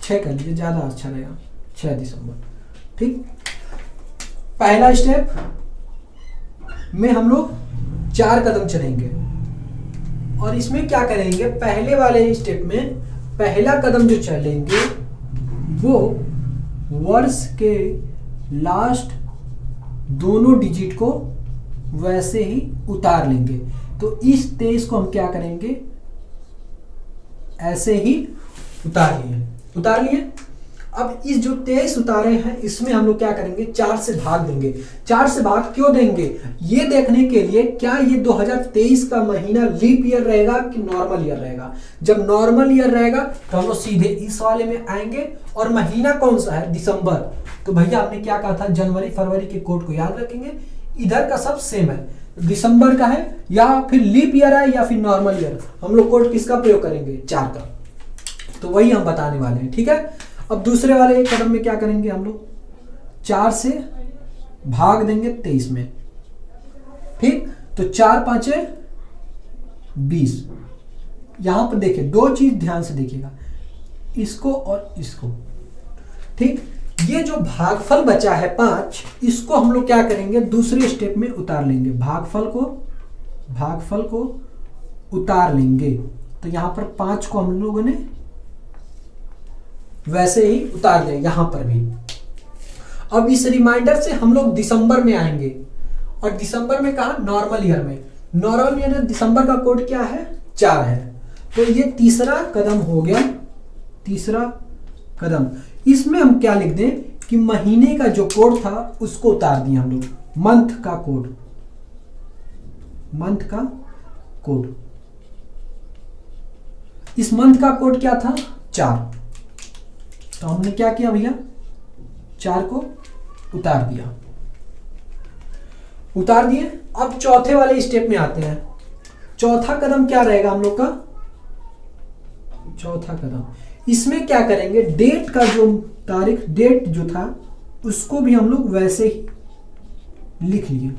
6 कर लीजिए, ज़्यादा अच्छा रहेगा, 6 दिसंबर। ठीक, पहला स्टेप में हम लोग 4 कदम चलेंगे और इसमें क्या करेंगे, पहले वाले स्टेप में पहला कदम जो चलेंगे वो वर्ष के लास्ट दोनों डिजिट को वैसे ही उतार लेंगे। तो इस 23 को हम क्या करेंगे, ऐसे ही उतार लिए। अब इस जो 23 उतारे हैं इसमें हम लोग क्या करेंगे, 4 से भाग देंगे। 4 से भाग क्यों देंगे, ये देखने के लिए क्या ये 2023 का महीना लीप ईयर रहेगा कि नॉर्मल ईयर रहेगा। जब नॉर्मल ईयर रहेगा तो हम लोग सीधे इस वाले में आएंगे और महीना कौन सा है, दिसंबर। तो भैया आपने क्या कहा था, जनवरी फरवरी के कोड को याद रखेंगे, इधर का सब सेम है, दिसंबर का है या फिर लीप ईयर है या फिर नॉर्मल ईयर, हम लोग कोड किसका प्रयोग करेंगे, 4 का। तो वही हम बताने वाले हैं। ठीक है, अब दूसरे वाले कदम में क्या करेंगे, हम लोग 4 से भाग देंगे 23 में। ठीक, तो 4 5 20। यहां पर देखिए 2 चीज ध्यान से देखिएगा, इसको और इसको। ठीक, ये जो भागफल बचा है 5, इसको हम लोग क्या करेंगे, दूसरे स्टेप में उतार लेंगे। भागफल को उतार लेंगे। तो यहां पर 5 को हम लोगों ने वैसे ही उतार लिया, यहां पर भी। अब इस रिमाइंडर से हम लोग दिसंबर में आएंगे और दिसंबर में कहा, नॉर्मल ईयर में। नॉर्मल ईयर में दिसंबर का कोड क्या है, 4 है। तो ये तीसरा कदम हो गया, तीसरा कदम। इसमें हम क्या लिख दें कि महीने का जो कोड था उसको उतार दिया हम लोग, मंथ का कोड। इस मंथ का कोड क्या था, 4। तो हमने क्या किया भैया, 4 को उतार दिए। अब चौथे वाले स्टेप में आते हैं। चौथा कदम क्या रहेगा हम लोग का, चौथा कदम इसमें क्या करेंगे, डेट का जो तारीख, डेट जो था उसको भी हम लोग वैसे ही लिख लिए।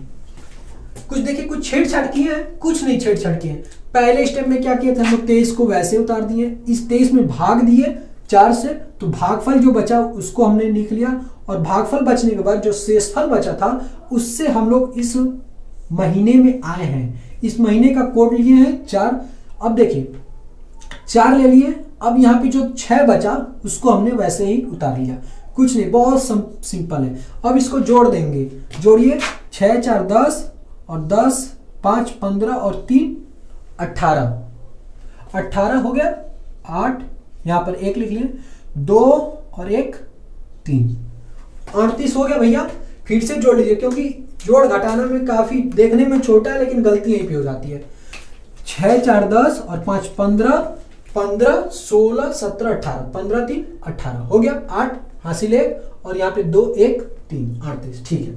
कुछ देखिए, कुछ छेड़छाड़ किए हैं, कुछ नहीं छेड़छाड़ किए हैं। पहले स्टेप में क्या किया था, हम लोग 23 को वैसे उतार दिए, इस 23 में भाग दिए 4 से, तो भागफल जो बचा उसको हमने लिख लिया। और भागफल बचने के बाद जो शेषफल बचा था उससे हम लोग इस महीने में आए हैं। इस महीने का कोड लिए हैं 4। अब देखिए 4 ले लिए, अब यहाँ पे जो 6 बचा उसको हमने वैसे ही उतार लिया। कुछ नहीं, बहुत सिंपल है। अब इसको जोड़ देंगे, जोड़िए, 6 4 10 और 10 5 15 और 3 18 हो गया। 8 यहां पर 1 लिख लिए, 2 और 1 3, 38 हो गया भैया। फिर से जोड़ लीजिए क्योंकि जोड़ घटाना में काफी देखने में छोटा है लेकिन गलती यहीं पे हो जाती है। 6 4 10 और 5 15 15 16 17 18, 15 3 18 हो गया। 8 हासिल 1 और यहाँ पे 2 1 3, 38। ठीक है,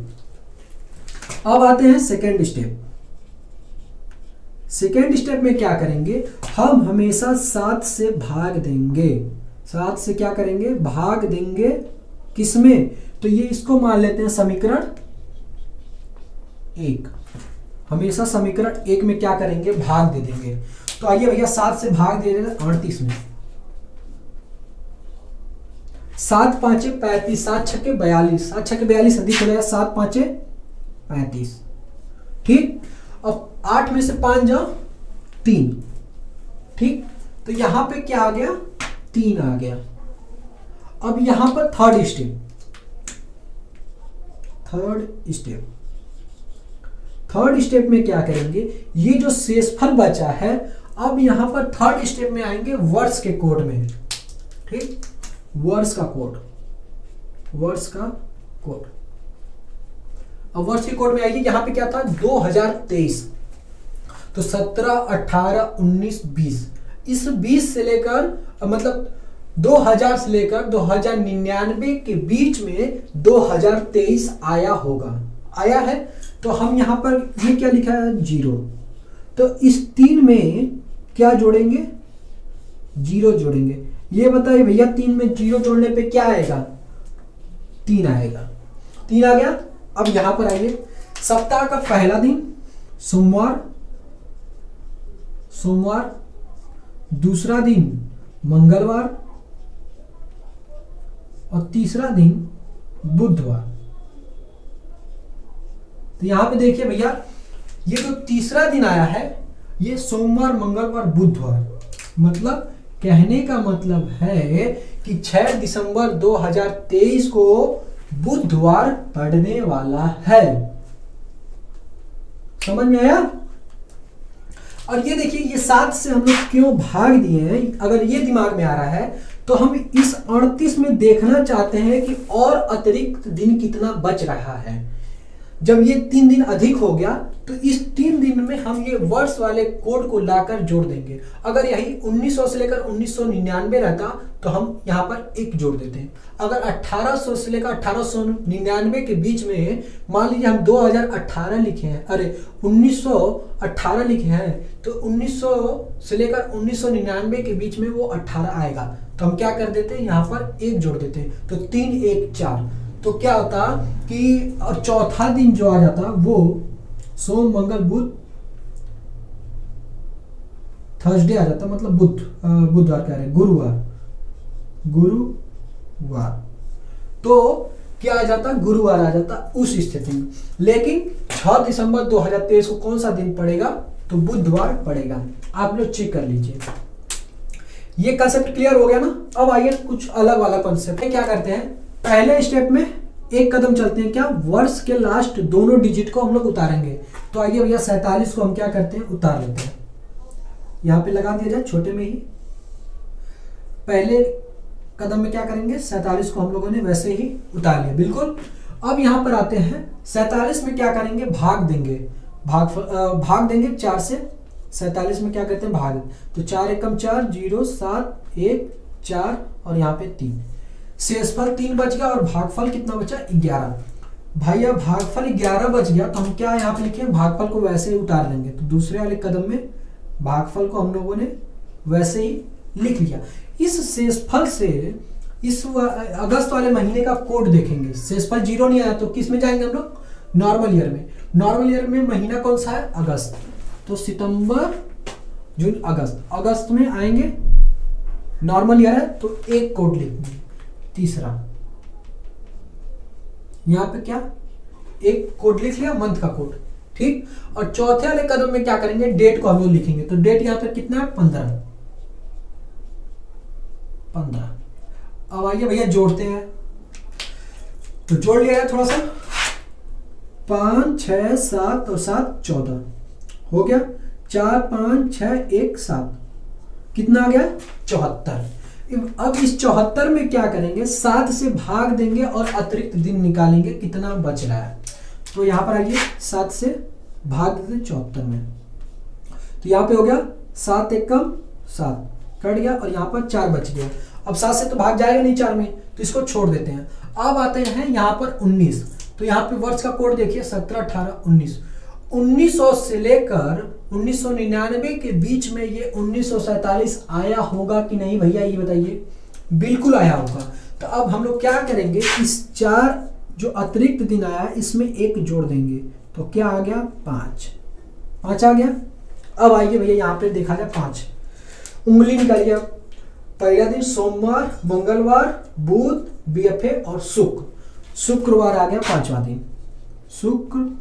अब आते हैं सेकेंड स्टेप। सेकेंड स्टेप में क्या करेंगे, हम हमेशा 7 से भाग देंगे। 7 से क्या करेंगे, भाग देंगे। किसमें, तो ये इसको मान लेते हैं समीकरण 1। हमेशा समीकरण 1 में क्या करेंगे, भाग दे देंगे। तो आइए भैया 7 से भाग दे देंगे 38 में। 7 5 35, 7 6 42, 7 6 42 अधिक हो जाएगा, 7 5 35। ठीक, अब 8 में से 5 जाओ 3। ठीक, तो यहां पे क्या आ गया, 3 आ गया। अब यहां पर थर्ड स्टेप में क्या करेंगे, ये जो शेषफल बचा है, अब यहां पर थर्ड स्टेप में आएंगे वर्ष के कोड में। ठीक, वर्ष का कोड। अब वर्ष के कोड में आइए, यहां पे क्या था, 2023। तो 17 18 19 20, इस 20 से लेकर मतलब 2000 से लेकर 2099 के बीच में 2023 आया है। तो हम यहां पर ये क्या लिखा है, 0। तो इस 3 में क्या जोड़ेंगे, 0 जोड़ेंगे। ये बताइए भैया 3 में 0 जोड़ने पे क्या आएगा, 3 आएगा। 3 आ गया। अब यहां पर आइए, सप्ताह का पहला दिन सोमवार, दूसरा दिन मंगलवार, और तीसरा दिन बुधवार। तो यहां पे देखिए भैया, ये जो तीसरा दिन आया है ये सोमवार, मंगलवार, बुधवार, मतलब कहने का मतलब है कि 6 दिसंबर 2023 को बुधवार पड़ने वाला है। समझ में आया? और ये देखिए, ये 7 से हम लोग क्यों भाग दिए हैं, अगर ये दिमाग में आ रहा है तो हम इस 38 में देखना चाहते हैं कि और अतिरिक्त दिन कितना बच रहा है। जब ये 3 दिन अधिक हो गया तो इस 3 दिन में हम ये वर्ष वाले कोड को लाकर जोड़ देंगे। अगर यही 1900 से लेकर 1999 रहता तो हम यहाँ पर 1 जोड़ देते हैं। अगर 1800 से लेकर 1899 के बीच में मान लीजिए हम 2018 लिखे हैं, अरे 1918 लिखे हैं, तो 1900 से लेकर 1999 के बीच में वो 18 आएगा, तो हम क्या कर देते हैं, यहाँ पर 1 जोड़ देते हैं। तो 3 1 4, तो क्या होता कि और चौथा दिन जो आ जाता वो सोम मंगल बुध थर्सडे आ जाता, मतलब बुधवार कह रहे हैं, गुरुवार। तो क्या आ जाता, गुरुवार आ जाता उस स्थिति में। लेकिन 6 दिसंबर 2023 को कौन सा दिन पड़ेगा, तो बुधवार पड़ेगा। आप लोग चेक कर लीजिए। ये कंसेप्ट क्लियर हो गया ना? अब आइए कुछ अलग वाला कंसेप्ट है। क्या करते हैं, पहले स्टेप में एक कदम चलते हैं, क्या, वर्ष के लास्ट दोनों डिजिट को हम लोग उतारेंगे। तो आइए भैया 47 को हम क्या करते हैं, उतार लेते हैं। यहां पे लगा दिया जाए छोटे में ही। पहले कदम में क्या करेंगे, 47 को हम लोगों ने वैसे ही उतार लिया, बिल्कुल। अब यहां पर आते हैं, 47 में क्या करेंगे, भाग देंगे। भाग देंगे 4 से। 47 में क्या करते हैं, भाग। तो 4 एकम 4, 0 7 1 4 और यहाँ पे 3, शेषफल 3 बच गया और भागफल कितना बचा, 11। भाई अब भागफल 11 बच गया, तो हम क्या यहाँ पे लिखे, भागफल को वैसे ही उतार लेंगे। तो दूसरे वाले कदम में भागफल को हम लोगों ने वैसे ही लिख लिया। इस शेषफल से इस अगस्त वाले महीने का कोड देखेंगे। शेषफल 0 नहीं आया तो किस में जाएंगे हम लोग, नॉर्मल ईयर में। नॉर्मल ईयर में महीना कौन सा है, अगस्त। तो सितंबर जून अगस्त, अगस्त में आएंगे, नॉर्मल ईयर है तो एक कोड लिखेंगे, तीसरा। यहां पे क्या, एक कोड लिख लिया, मंथ का कोड, ठीक। और चौथे वाले कदम में क्या करेंगे, डेट को हम लोग लिखेंगे। तो डेट यहां पे कितना है, 15। अब आइए भैया जोड़ते हैं। तो जोड़ लिया है थोड़ा सा, 5 6 7 और 7 14 हो गया। 4 5 6 1 7, कितना आ गया, 74। अब इस 74 में क्या करेंगे, 7 से भाग देंगे और अतिरिक्त दिन निकालेंगे, कितना बच रहा है। तो यहां पर आइए, 7 से भाग देते 74 में। तो यहां पे हो गया 7 एकम 7, कट गया और यहां पर 4 बच गया। अब 7 से तो भाग जाएगा नहीं 4 में, तो इसको छोड़ देते हैं। अब आते हैं यहाँ पर 19। तो यहाँ पे वर्ष का कोड देखिए, 17 18 19। 1900 से लेकर 1999 के बीच में ये 1947 आया होगा कि नहीं भैया, ये बताइए। बिल्कुल आया होगा। तो अब हम लोग क्या करेंगे, इस 4 जो अतिरिक्त दिन आया इसमें 1 जोड़ देंगे। तो क्या आ गया, 5 आ गया। अब आइए भैया यहाँ पे देखा जाए 5, उंगली निकालिए। पहला दिन सोमवार, मंगलवार, बुध, बीएफए और शुक्रवार आ गया 5वां दिन, शुक्रवार,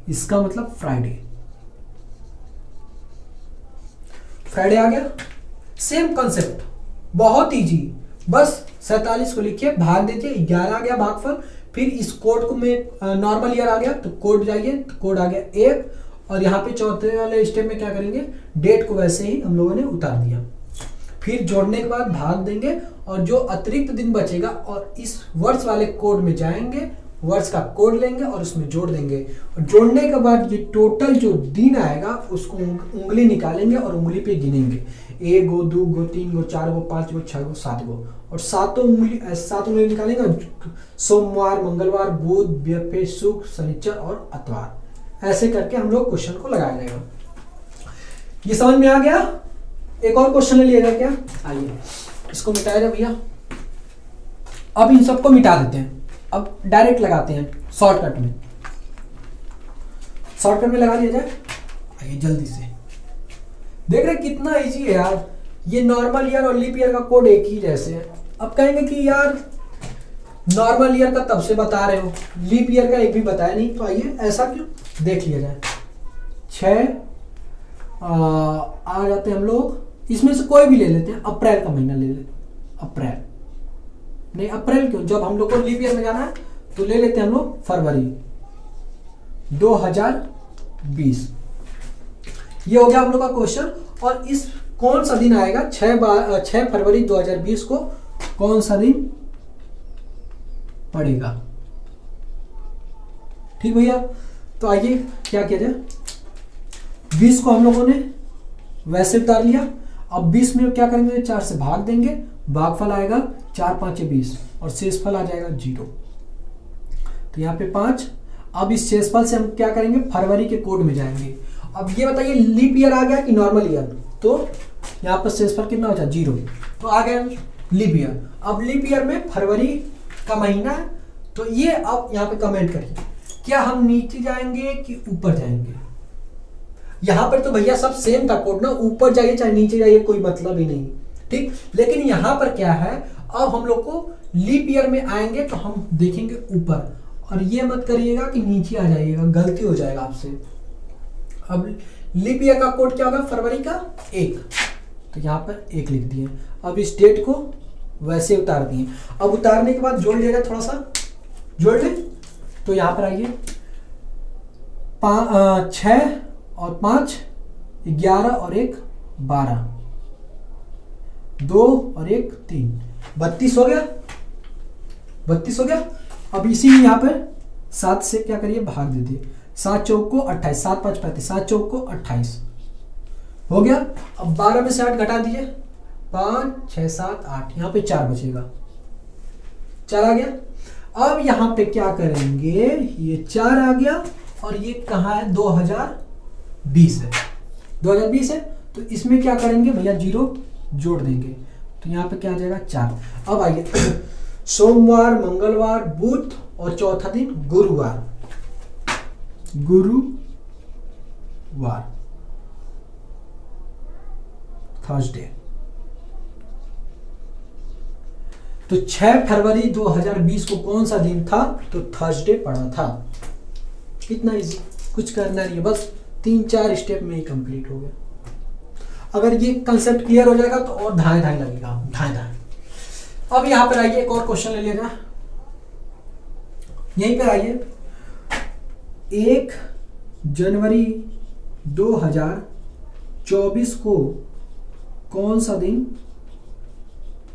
इसका मतलब फ्राइडे आ गया। सेम कंसेप्ट, बहुत इजी। बस 47 को लिखिए, भाग दीजिए, 11 आ गया भागफल। फिर इस कोड को में नॉर्मल ईयर आ गया तो कोड जाइए, तो कोड आ गया 1। और यहाँ पे चौथे वाले स्टेप में क्या करेंगे, डेट को वैसे ही हम लोगों ने उतार दिया। फिर जोड़ने के बाद भाग देंगे और जो अतिरिक्त दिन बचेगा और इस वर्ष वाले कोड में जाएंगे, वर्ष का कोड लेंगे और उसमें जोड़ देंगे। और जोड़ने के बाद ये टोटल जो दिन आएगा उसको उंगली निकालेंगे और उंगली पे गिनेंगे, 1 गो 2 गो 3 गो 4 गो 5 गो 6 गो 7 गो। और 7 उंगली निकालेंगे, सोमवार, मंगलवार, बुध, बृहस्पति, शुक्र, शनिचर और इतवार। ऐसे करके हम लोग क्वेश्चन को लगाया जाएगा। ये समझ में आ गया? एक और क्वेश्चन ले लिएगा क्या, आइए इसको मिटाया जाए भैया। अब इन सबको मिटा देते हैं, अब डायरेक्ट लगाते हैं शॉर्टकट में। शॉर्टकट में लगा लिया जाए, आइए जल्दी से। देख रहे कितना इजी है यार। ये नॉर्मल ईयर और लीप ईयर का कोड एक ही जैसे है। अब कहेंगे कि यार नॉर्मल ईयर का तब से बता रहे हो, लीप ईयर का एक भी बताया नहीं, तो आइए ऐसा क्यों, देख लिया जाए। 6 आ जाते हैं हम लोग, इसमें से कोई भी ले लेते हैं, अप्रैल का महीना ले लेते हैं, अप्रैल नहीं, अप्रैल क्यों, जब हम लोग को लीप ईयर में जाना है तो ले लेते हैं हम लोग फरवरी 2020। ये हो गया हम लोग का क्वेश्चन। और इस कौन सा दिन आएगा, 6 फरवरी 2020 को कौन सा दिन पड़ेगा। ठीक भैया, तो आइए क्या किया जाए, 20 को हम लोगों ने वैसे उतार लिया। अब 20 में क्या करेंगे, 4 से भाग देंगे, भागफल आएगा 4 5 20 और शेषफल आ जाएगा 0। तो यहाँ पे 5। अब इस शेषफल से हम क्या करेंगे, फरवरी के कोड में जाएंगे। अब ये बताइए लीप ईयर आ गया कि नॉर्मल ईयर, तो यहाँ पर शेषफल कितना हो जाए 0, तो आ गया लीप ईयर। अब लीप ईयर में फरवरी का महीना है, तो ये अब यहाँ पे कमेंट करिए, क्या हम नीचे जाएंगे कि ऊपर जाएंगे। यहां पर तो भैया सब सेम था कोड ना, ऊपर जाइए चाहे नीचे जाइए कोई मतलब ही नहीं, ठीक। लेकिन यहां पर क्या है, अब हम लोग को लीप ईयर में आएंगे तो हम देखेंगे ऊपर, और ये मत करिएगा कि नीचे आ जाइएगा, गलती हो जाएगा आपसे। अब लीप ईयर का कोड क्या होगा, फरवरी का 1, तो यहाँ पर 1 लिख दिए। अब इस डेट को वैसे उतार दिए। अब उतारने के बाद जोड़ लिएगा, थोड़ा सा जोड़ ले, तो यहाँ पर आइए 6 और 5 11 और 1 12, 2 और 1 3, 32 हो गया, 32 हो गया। अब इसी में यहाँ पर 7 से क्या करिए, भाग दे दिए, 7 चौक को 28, 7 5 35, 7 चौक को 28 हो गया। अब 12 में से 8 घटा दिए, 5 6 7 8, यहाँ पे 4 बचेगा, 4 आ गया। अब यहाँ पे क्या करेंगे, ये 4 आ गया और ये कहाँ है, 2020 है, 2020 है, तो इसमें क्या करेंगे भैया, 0 जोड़ देंगे, तो यहाँ पे क्या आ जाएगा 4। अब आइए सोमवार, मंगलवार, बुध और चौथा दिन गुरुवार, थर्सडे। तो 6 फरवरी 2020 को कौन सा दिन था, तो थर्सडे पड़ा था। कितना इजी, कुछ करना नहीं है, बस 3-4 स्टेप में ही कंप्लीट हो गया। अगर ये कंसेप्ट क्लियर हो जाएगा तो और धाए धाए लगेगा, धाए धाए। अब यहां पर आइए, एक और क्वेश्चन ले लेना, यहीं पर आइए। 1 जनवरी 2024 को कौन सा दिन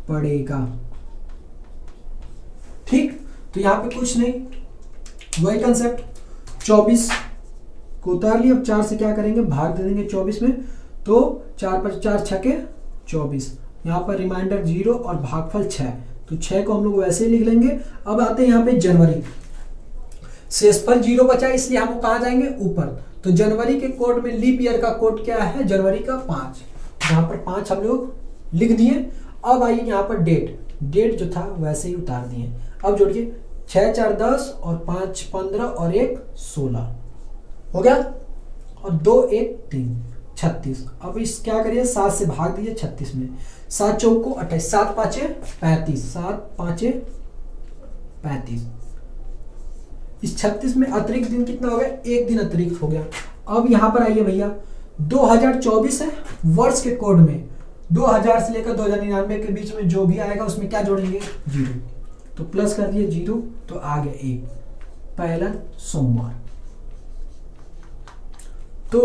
पड़ेगा, ठीक। तो यहां पे कुछ नहीं, वही कंसेप्ट, 24 को उतार लिया। अब 4 से क्या करेंगे, भाग दे देंगे 24 में, तो 4 पर 4 छके 24, यहाँ पर रिमाइंडर 0 और भागफल 6, तो 6 को हम लोग वैसे ही लिख लेंगे। अब आते हैं यहाँ पे जनवरी, शेषफल 0 बचा, इसलिए हम कहाँ जाएंगे, ऊपर। तो जनवरी के कोड में लीप ईयर का कोड क्या है, जनवरी का 5, यहाँ पर 5 हम लोग लिख दिए। अब आइए यहाँ पर डेट जो था वैसे ही उतार दिए। अब जोड़िए, 6 4 10 और 5 15 और 1 16 हो गया, और 2 1 3 36। अब इस क्या करिए, 7 से भाग दीजिए 36 में, 7 चौक को 28, 7 5 35, 7 5 35। इस 36 में अतिरिक्त दिन कितना हो गया, 1 दिन अतिरिक्त हो गया। अब यहां पर आइए भैया, 2024 है, वर्ष के कोड में 2000 से लेकर 2099 के बीच में जो भी आएगा उसमें क्या जोड़ेंगे, 0, तो प्लस कर दिए 0, तो आ गया 1, पहला सोमवार। तो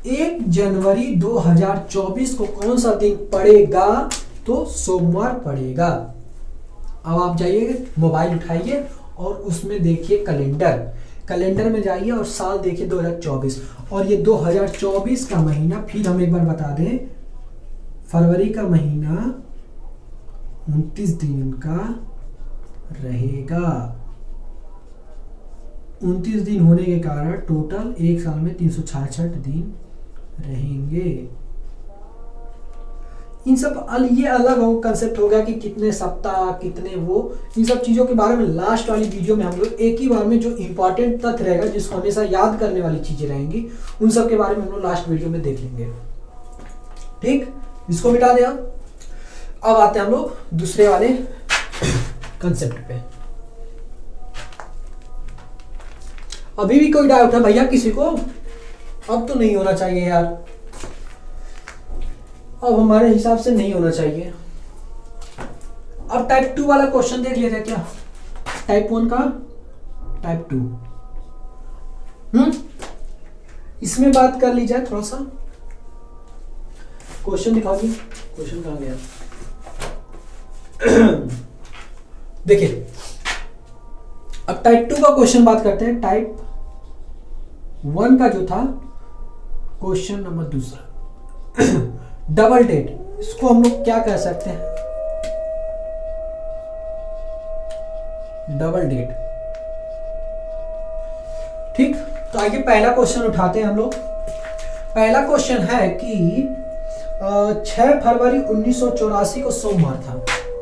1 जनवरी 2024 को कौन सा दिन पड़ेगा, तो सोमवार पड़ेगा। अब आप जाइए, मोबाइल उठाइए और उसमें देखिए कैलेंडर में जाइए और साल देखिए 2024, और ये 2024 का महीना, फिर हम एक बार बता दें, फरवरी का महीना 29 दिन का रहेगा। 29 दिन होने के कारण टोटल एक साल में 366 दिन रहेंगे। इन सब ये अलग हो कंसेप्ट होगा कि कितने सप्ताह, कितने वो, इन सब चीजों के बारे में लास्ट वाली वीडियो में हम लोग एक ही बार में जो इंपॉर्टेंट तथ्य रहेगा, जिसको हमेशा याद करने वाली चीजें रहेंगी, उन सब के बारे में हम लोग लास्ट वीडियो में देख लेंगे, ठीक। इसको मिटा दें। अब आते हैं हम लोग दूसरे वाले कंसेप्ट पे। अभी भी कोई डाउट है भैया किसी को? अब तो नहीं होना चाहिए यार, अब हमारे हिसाब से नहीं होना चाहिए। अब टाइप 2 वाला क्वेश्चन देख लेते हैं क्या? टाइप 1 का टाइप 2। इसमें बात कर ली जाए थोड़ा सा। क्वेश्चन दिखाओ जी, क्वेश्चन कहां गया? देखिए अब टाइप 2 का क्वेश्चन बात करते हैं। टाइप 1 का जो था क्वेश्चन नंबर दूसरा, डबल डेट, इसको हम लोग क्या कह सकते हैं? Double date. ठीक, तो आइए पहला क्वेश्चन उठाते हैं हम लोग। पहला क्वेश्चन है कि 6 फरवरी 1984 को सोमवार था।